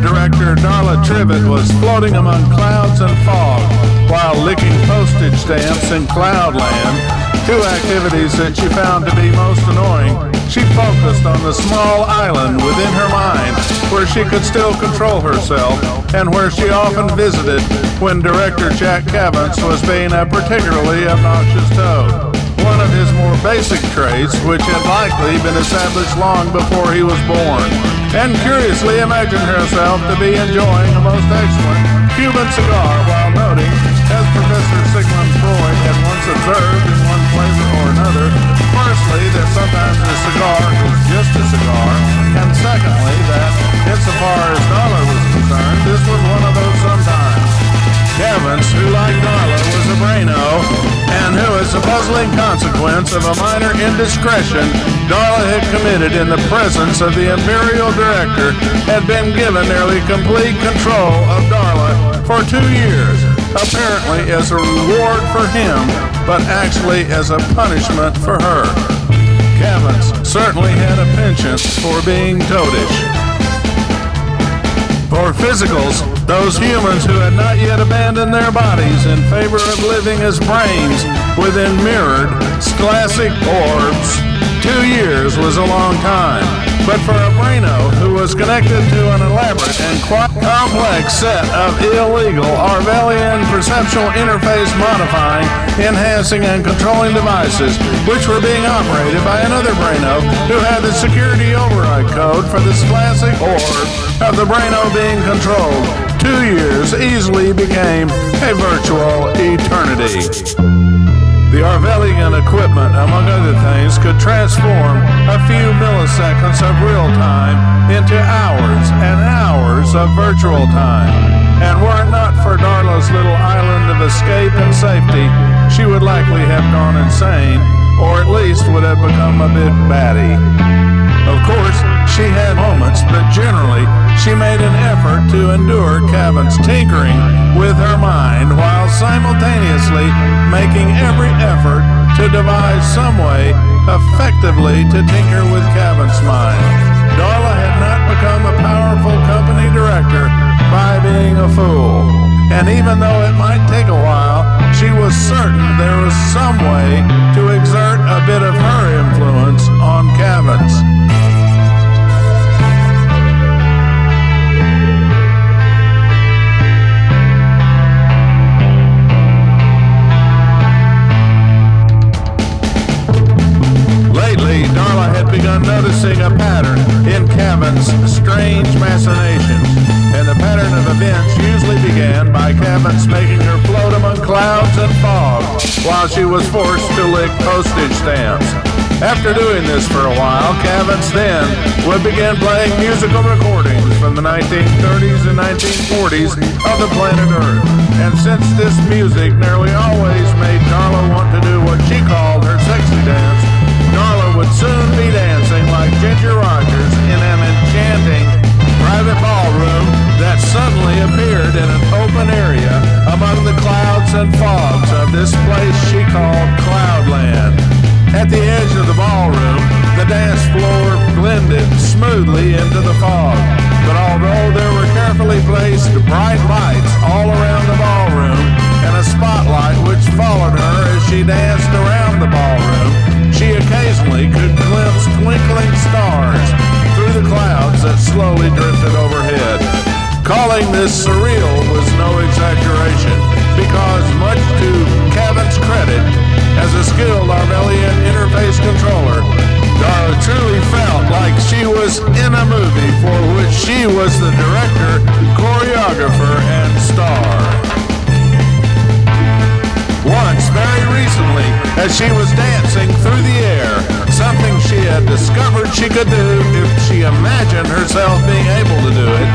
director Darla Trivet was floating among clouds and fog while licking postage stamps in Cloudland, two activities that she found to be most annoying. She focused on the small island within her mind where she could still control herself and where she often visited when director Jack Cavance was being a particularly obnoxious toad. One of his more basic traits, which had likely been established long before he was born, and curiously imagined herself to be enjoying a most excellent Cuban cigar while noting, as Professor Sigmund Freud had once observed in one flavor or another, firstly, that sometimes a cigar is just a cigar, and secondly, that, insofar as Darla was concerned, this was one of those sometimes. Cavance, who like Darla was a braino, and who, as a puzzling consequence of a minor indiscretion Darla had committed in the presence of the Imperial Director, had been given nearly complete control of Darla for 2 years, apparently as a reward for him, but actually as a punishment for her. Cavance certainly had a penchant for being toadish. For physicals, those humans who had not yet abandoned their bodies in favor of living as brains within mirrored, scholastic orbs, 2 years was a long time. But for a braino who was connected to an elaborate and quite complex set of illegal Orwellian perceptual interface modifying, enhancing, and controlling devices, which were being operated by another braino who had the security override code for the scholastic orb of the braino being controlled, 2 years easily became a virtual eternity. The Orwellian equipment, among other things, could transform a few milliseconds of real time into hours and hours of virtual time. And were it not for Darla's little island of escape and safety, she would likely have gone insane, or at least would have become a bit batty. Of course, she had moments, but generally, she made an effort to endure Cavance's tinkering with her mind while simultaneously making every effort to devise some way effectively to tinker with Cavance's mind. Darla had not become a powerful company director by being a fool. And even though it might take a while, she was certain there was some way to exert a bit of her influence on Cavance. Darla had begun noticing a pattern in Cavance's strange machinations, and the pattern of events usually began by Cavance making her float among clouds and fog while she was forced to lick postage stamps. After doing this for a while, Cavance then would begin playing musical recordings from the 1930s and 1940s of the planet Earth. And since this music nearly always made Darla want to do what she called her sexy dance, Darla would soon be dancing like Ginger Rogers in an enchanting private ballroom that suddenly appeared in an open area among the clouds and fogs of this place she called Cloudland. At the edge of the ballroom, the dance floor blended smoothly into the fog, but although there were carefully placed bright lights all around the ballroom and a spotlight which followed her as she danced around the ballroom, she occasionally could glimpse twinkling stars through the clouds that slowly drifted overhead. Calling this surreal was no exaggeration, because much to Cavance's credit, as a skilled Orwellian interface controller, Darla truly felt like she was in a movie for which she was the director, choreographer, and star. Once, very recently, as she was dancing through the air, something she had discovered she could do if she imagined herself being able to do it,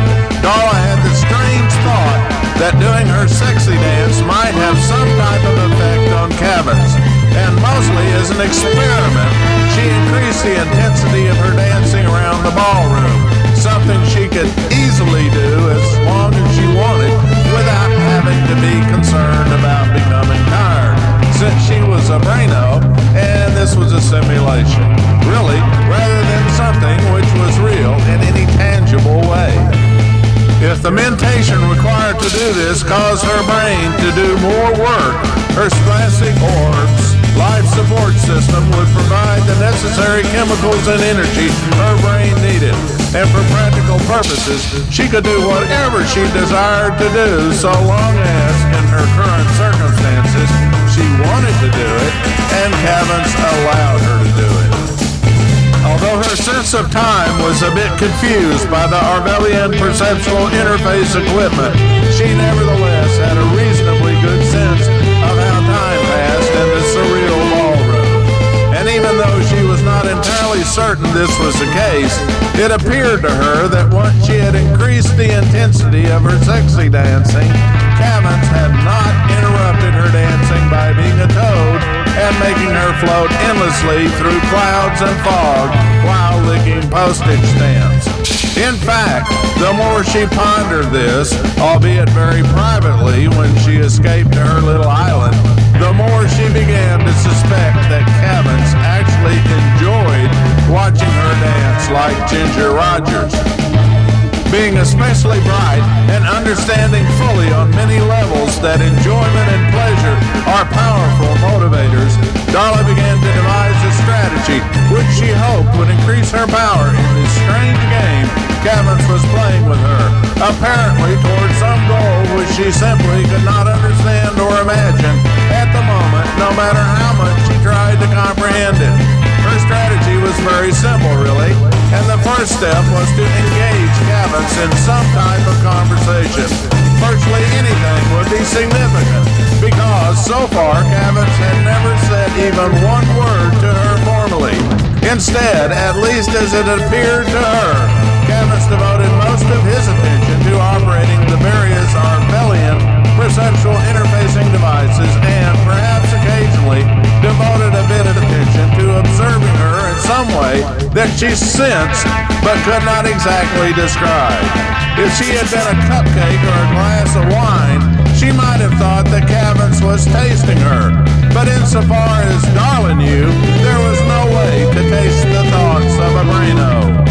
Darla had the strange thought that doing her sexy dance might have some type of effect on Cavance. And mostly as an experiment, she increased the intensity of her dancing around the ballroom, something she could easily do as long as she wanted without having to be concerned about becoming tired, since she was a braino and this was a simulation, really, rather than something which was real in any tangible way. do this caused her brain to do more work. Her splastic orbs life support system would provide the necessary chemicals and energy her brain needed. And for practical purposes, she could do whatever she desired to do so long as, in her current circumstances, she wanted to do it and Cavans allowed her to do it. Although her sense of time was a bit confused by the Arvelian perceptual interface equipment, she nevertheless had a reasonably good sense of how time passed in the surreal ballroom. And even though she was not entirely certain this was the case, it appeared to her that once she had increased the intensity of her sexy dancing, Cavans had not interrupted her dancing by being a toad and making her float endlessly through clouds and fog while licking postage stamps. In fact, the more she pondered this, albeit very privately when she escaped to her little island, the more she began to suspect that Cavans actually enjoyed watching her dance like Ginger Rogers. Being especially bright and understanding fully on many levels that enjoyment and pleasure are powerful motivators, Darla began to devise a strategy which she hoped would increase her power in this strange game Cavans was playing with her, apparently toward some goal which she simply could not understand or imagine at the moment, no matter how much she tried to comprehend it. Her strategy was very simple, really, and the first step was to engage Cavans in some type of conversation. Virtually anything would be significant, because so far Cavans had never said even one word to her formally. Instead, at least as it appeared to her, Cavans devoted most of his attention to operating the various Arvelian perceptual interfacing devices and, perhaps occasionally, devoted a bit of attention to observing her in some way that she sensed but could not exactly describe. If she had been a cupcake or a glass of wine, she might have thought that Cavans was tasting her. But insofar as Darla knew, there was no way to taste the thoughts of a braino.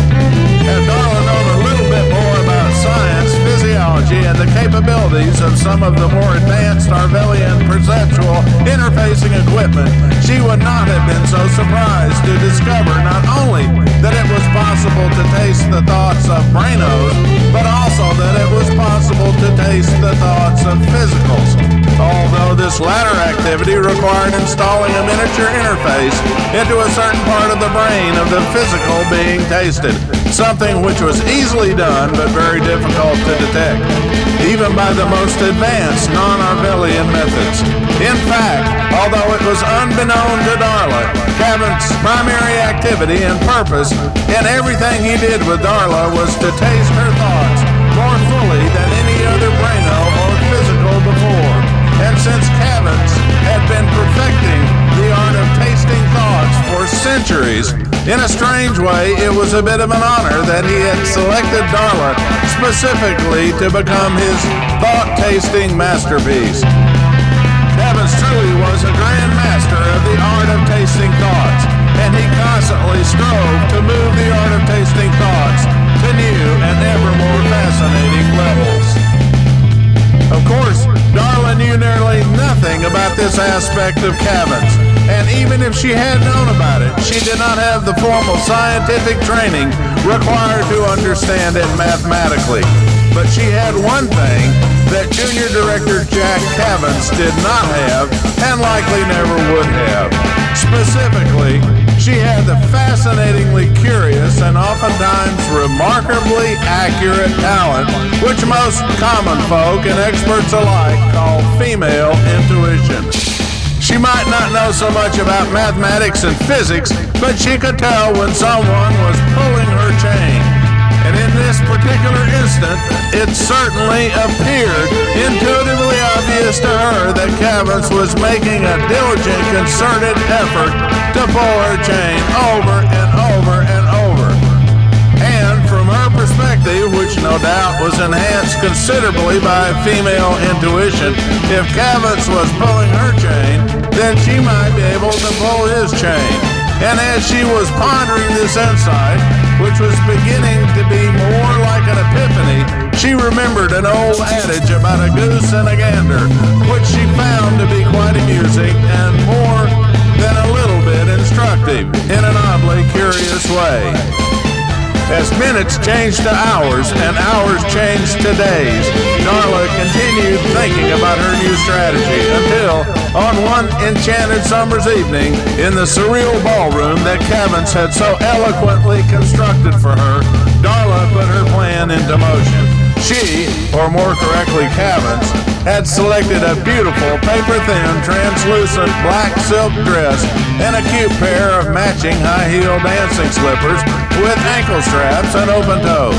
Had Darla known a little bit more about science, physiology, and the capabilities of some of the more advanced Arvelian perceptual interfacing equipment, she would not have been so surprised to discover not only that it was possible to taste the thoughts of brainos, but also that it was possible to taste the thoughts of physicals. Although this latter activity required installing a miniature interface into a certain part of the brain of the physical being tasted, something which was easily done but very difficult to detect, even by the most advanced non-Arvelian methods. In fact, although it was unbeknown to Darla, Cavans' primary activity and purpose in everything he did with Darla was to taste her thoughts more fully than any other braino or physical before. And since Cavans had been perfecting the art of tasting thoughts for centuries, in a strange way, it was a bit of an honor that he had selected Darla specifically to become his thought-tasting masterpiece. Cavans truly was a grand master of the art of tasting thoughts, and he constantly strove to move the art of tasting thoughts to new and ever more fascinating levels. Of course, Darla knew nearly nothing about this aspect of Cavans, and even if she had known about it, she did not have the formal scientific training required to understand it mathematically. But she had one thing that Junior Director Jack Cavans did not have, and likely never would have. Specifically, she had the fascinatingly curious and oftentimes remarkably accurate talent which most common folk and experts alike call female intuition. She might not know so much about mathematics and physics, but she could tell when someone was pulling her chain. And in this particular instant, it certainly appeared intuitively obvious to her that Cavans was making a diligent, concerted effort to pull her chain over and over and over. And from her perspective, which no doubt was enhanced considerably by female intuition, if Cavans was pulling her chain, then she might be able to pull his chain. And as she was pondering this insight, which was beginning to be more like an epiphany, she remembered an old adage about a goose and a gander, which she found to be quite amusing and more than a little bit instructive in an oddly curious way. As minutes changed to hours and hours changed to days, Darla continued thinking about her new strategy until, on one enchanted summer's evening, in the surreal ballroom that Cavins had so eloquently constructed for her, Darla put her plan into motion. She, or more correctly Cavins, had selected a beautiful paper-thin, translucent black silk dress and a cute pair of matching high-heel dancing slippers with ankle straps and open toes.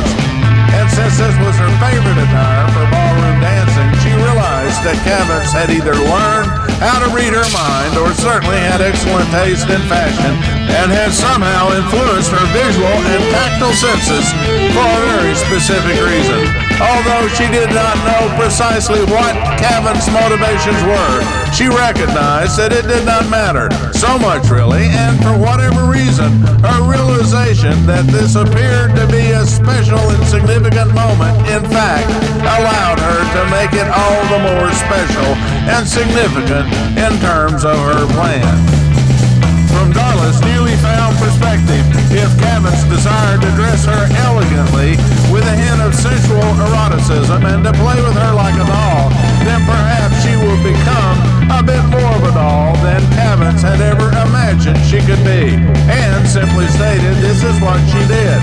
And since this was her favorite attire for ballroom dancing, she realized that Cavins had either learned how to read her mind or certainly had excellent taste in fashion and had somehow influenced her visual and tactile senses for a very specific reason. Although she did not know precisely what Cavins' motivations were, she recognized that it did not matter so much really, and for whatever reason, her realization that this appeared to be a special and significant moment, in fact, allowed her to make it all the more special and significant in terms of her plan. From Darla's newly found perspective, if Cavins desired to dress her elegantly with a hint of sensual eroticism and to play with her like a doll, then perhaps she would become a bit more of a doll than Cavins had ever imagined she could be. And simply stated, this is what she did.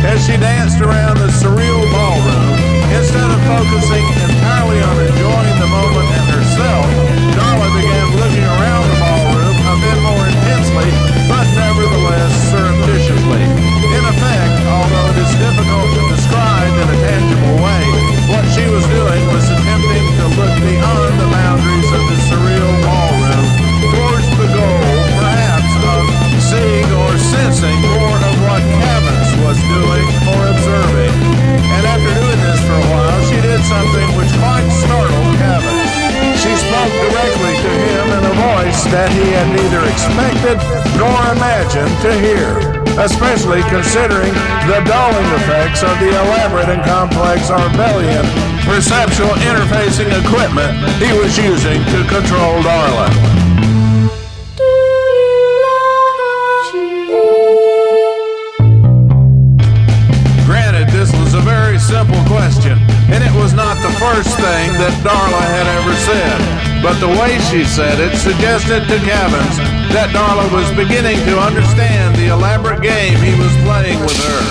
As she danced around the surreal ballroom, instead of focusing entirely on enjoying the moment and herself, Darla began looking around the ballroom a bit more intensely, but nevertheless surreptitiously. In effect, although it is difficult to describe in a tangible way, what she was doing was attempting to look beyond the boundaries of the surreal ballroom towards the goal, perhaps, of seeing or sensing more of what Cavins was doing or observing. And after doing this for a while, she did something which quite startled Cavins. She spoke directly to him in a voice that he had neither expected nor imagined to hear, especially considering the dulling effects of the elaborate and complex Arvelian perceptual interfacing equipment he was using to control Darla. Granted, this was a very simple question, and it was not the first thing that Darla had ever said, but the way she said it suggested to Cavins that Darla was beginning to understand the elaborate game he was playing with her.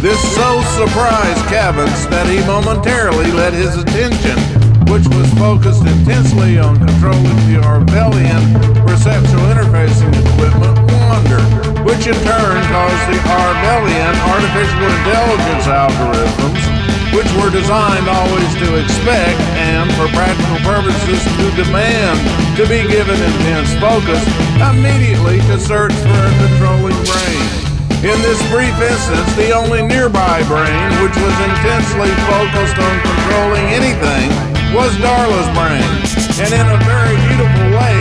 This so surprised Cavins that he momentarily let his attention, which was focused intensely on controlling the Arvelian perceptual interfacing equipment, wander, which in turn caused the Arvelian artificial intelligence algorithms, which were designed always to expect and, for practical purposes, to demand to be given intense focus, immediately to search for a controlling brain. In this brief instance, the only nearby brain which was intensely focused on controlling anything was Darla's brain. And in a very beautiful way,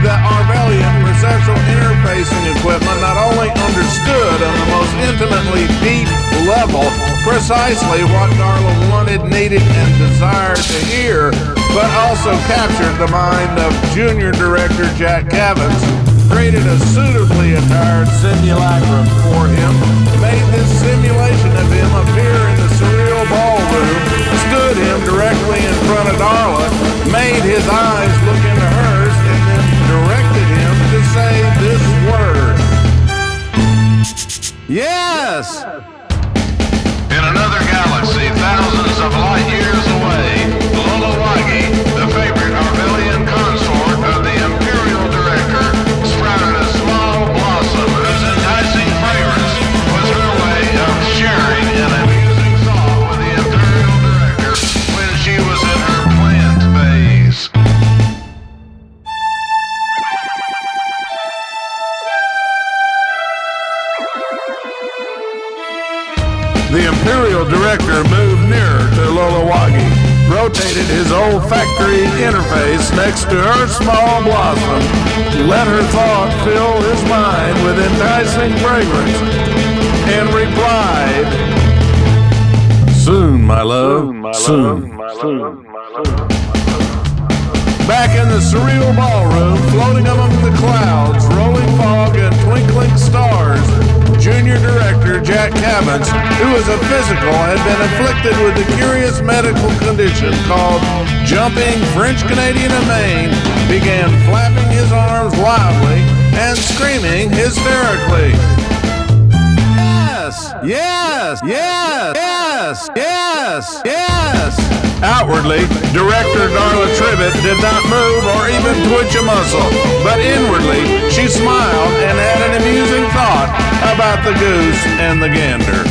the Arvelian perceptual interfacing equipment not only understood on the most intimately deep level precisely what Darla wanted, needed, and desired to hear, but also captured the mind of junior director Jack Cavins, created a suitably attired simulacrum for him, made this simulation of him appear in the surreal ballroom, stood him directly in front of Darla, made his eyes look into hers, and then directed him to say this word. Yes! In another galaxy, thousands of light years away, Lolowagi, the favorite Arvelian consort of the Imperial Director, sprouted a small blossom whose enticing fragrance was her way of sharing an amusing thought with the Imperial Director when she was in her plant phase. The Imperial Director moved nearer to Lolowagi, rotated his olfactory interface next to her small blossom, let her thought fill his mind with enticing fragrance. and replied, "Soon, my love, soon." Back in the surreal ballroom, floating among the clouds, rolling fog, and twinkling stars, junior director Jack Cabins, who was a physical, had been afflicted with a curious medical condition called jumping French-Canadian and Maine, began flapping his arms wildly and screaming hysterically. Yes, yes, yes, yes, yes. Outwardly, director Darla Tribbett did not move or even twitch a muscle, but inwardly, she smiled and had an amusing thought about the goose and the gander.